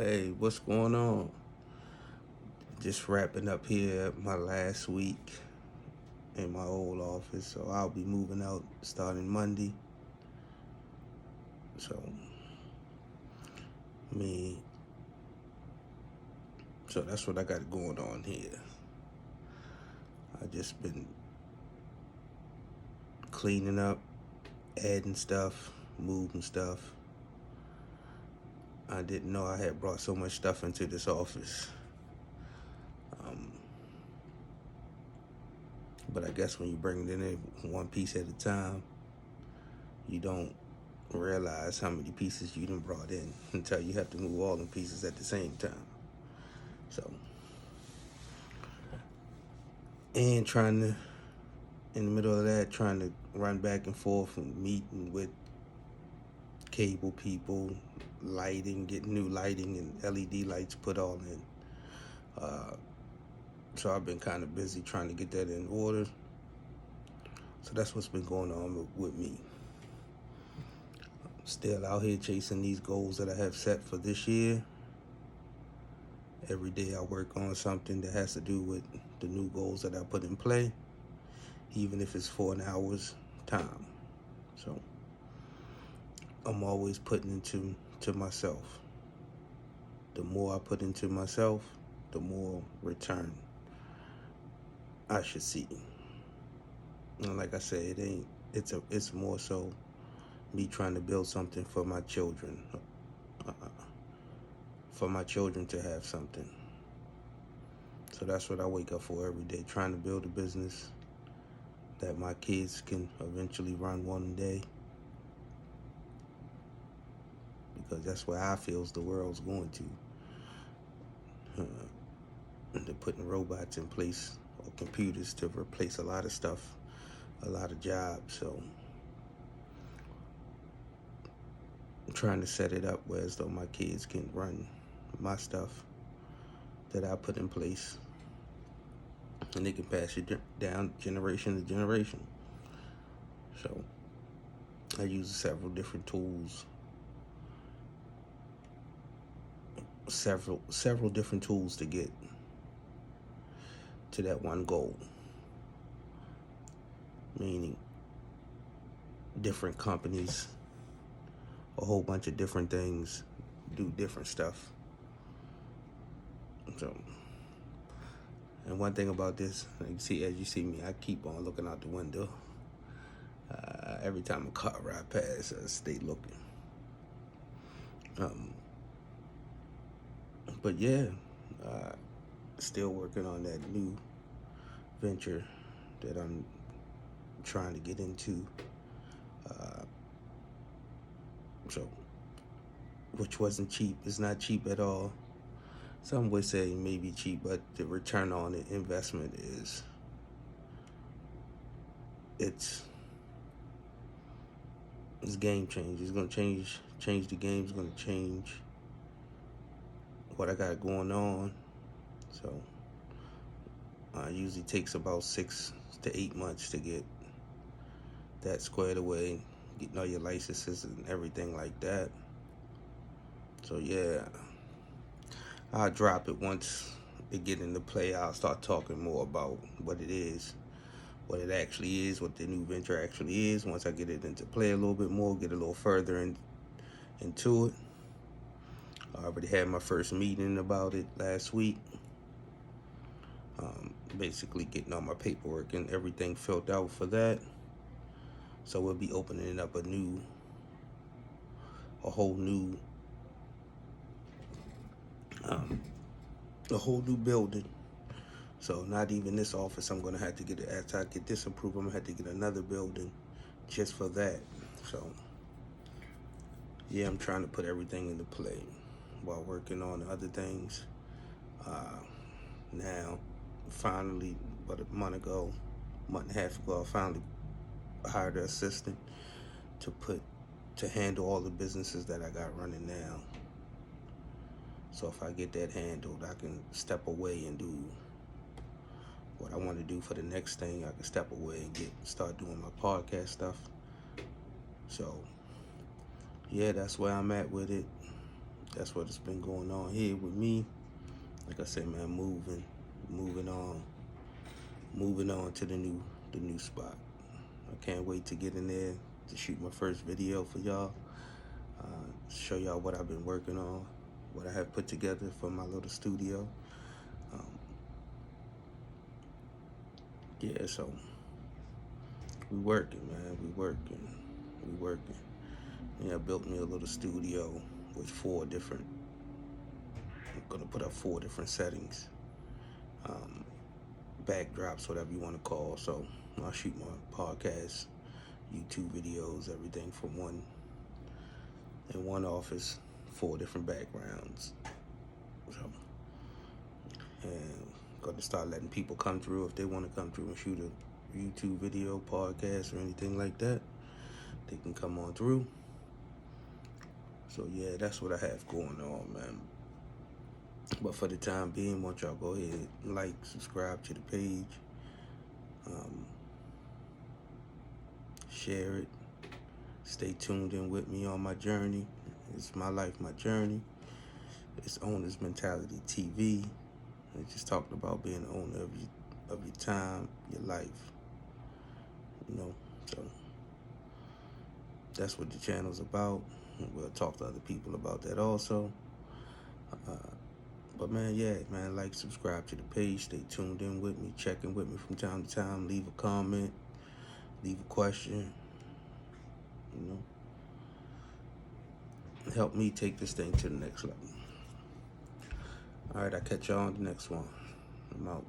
Hey, what's going on? Just wrapping up here my last week in my old office, so I'll be moving out starting Monday. So, me, so that's what I got going on here. I just been cleaning up, adding stuff, moving stuff. I didn't know I had brought so much stuff into this office. But I guess when you bring it in one piece at a time, you don't realize how many pieces you done brought in until you have to move all the pieces at the same time. So, and in the middle of that, trying to run back and forth and meeting with cable people, lighting, getting new lighting and LED lights put all in. So I've been kind of busy trying to get that in order. So that's what's been going on with me. Still out here chasing these goals that I have set for this year. Every day I work on something that has to do with the new goals that I put in play, even if it's for an hour's time. So I'm always putting into myself. The more I put into myself, the more return I should see. And like I said, it's more so me trying to build something for my children. For my children to have something. So that's what I wake up for every day, trying to build a business that my kids can eventually run one day. Because that's where I feel the world's going to. They're putting robots in place or computers to replace a lot of stuff, a lot of jobs. So I'm trying to set it up where as though my kids can run my stuff that I put in place, and they can pass it down generation to generation. So I use several different tools, several different tools to get to that one goal. Meaning different companies, a whole bunch of different things, do different stuff. So, and one thing about this, as you see me, I keep on looking out the window. Every time a car ride past, I stay looking. But yeah, still working on that new venture that I'm trying to get into. So, which wasn't cheap. It's not cheap at all. Some would say it may be cheap, but the return on the investment is, it's game changing. It's gonna change the game. It's gonna change what I got going on. So usually takes about 6 to 8 months to get that squared away, getting all your licenses and everything like that. So yeah, I'll drop it once it get into play. I'll start talking more about what it is, what it actually is, what the new venture actually is. Once I get it into play a little bit more, get a little further into it. I already had my first meeting about it last week. Basically getting all my paperwork and everything filled out for that. So we'll be opening up a whole new building. So not even this office, I'm gonna have to get it. After I get this approved, I'm gonna have to get another building just for that. So yeah, I'm trying to put everything into play while working on other things. Now, finally, about a month and a half ago, I finally hired an assistant to handle all the businesses that I got running now. So if I get that handled, I can step away and do what I want to do for the next thing. I can step away and start doing my podcast stuff. So yeah, that's where I'm at with it. that's what has been going on here with me. Like I said, man, moving on to the new spot. I can't wait to get in there to shoot my first video for y'all. Show y'all what I've been working on, what I have put together for my little studio. Yeah, so we working, man. We working. Yeah, I built me a little studio with I'm gonna put up 4 different settings, backdrops, whatever you want to call. So I'll shoot my podcast, YouTube videos, everything from in one office, 4 different backgrounds. So, and gonna start letting people come through if they want to come through and shoot a YouTube video, podcast, or anything like that. They can come on through. So yeah, that's what I have going on, man. But for the time being, want y'all go ahead and like, subscribe to the page, share it, stay tuned in with me on my journey. It's my life, my journey. It's Owner's Mentalitytv. It's just talking about being the owner of your time, your life. So that's what the channel's about. We'll talk to other people about that also. But man, yeah, man, like, subscribe to the page, stay tuned in with me, check in with me from time to time, leave a comment, leave a question, help me take this thing to the next level. All right, I'll catch y'all on the next one. I'm out.